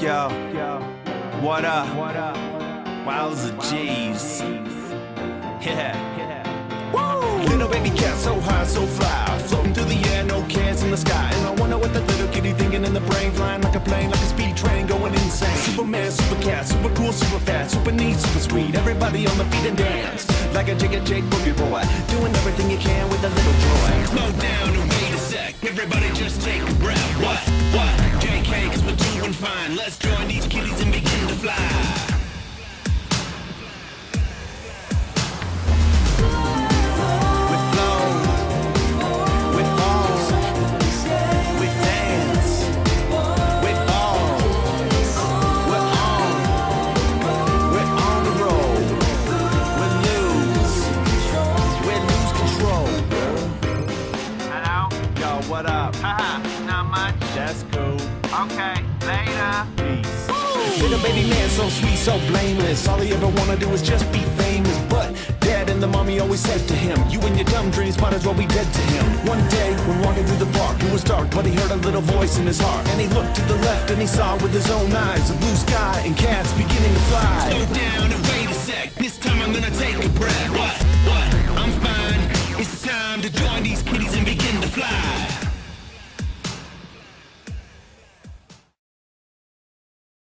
Yo, what up? Wowza G's. Yeah. Woo! Little baby cat, so high, so fly, floating through the air, no cares in the sky. And I wonder what that little kitty thinking in the brain, flying like a plane, like a speed train, going insane. Superman, super cat, super cool, super fast, super neat, super sweet. Everybody on the feet and dance like a Jigga Jake boogie boy, doing everything you can with a little joy. Slow down and wait a sec. Everybody just take a breath. What? JK, cause we're doing fine. Let's join these kitties and begin to fly. What up? Haha, not much. That's cool. Okay, later. Peace. Little baby man, so sweet, so blameless. All he ever wanna do is just be famous. But dad and the mommy always said to him, you and your dumb dreams might as well be dead to him. One day, when walking through the park, it was dark, but he heard a little voice in his heart. And he looked to the left and he saw with his own eyes a blue sky and cats beginning to fly. Slow down and wait a sec. This time I'm gonna take a breath.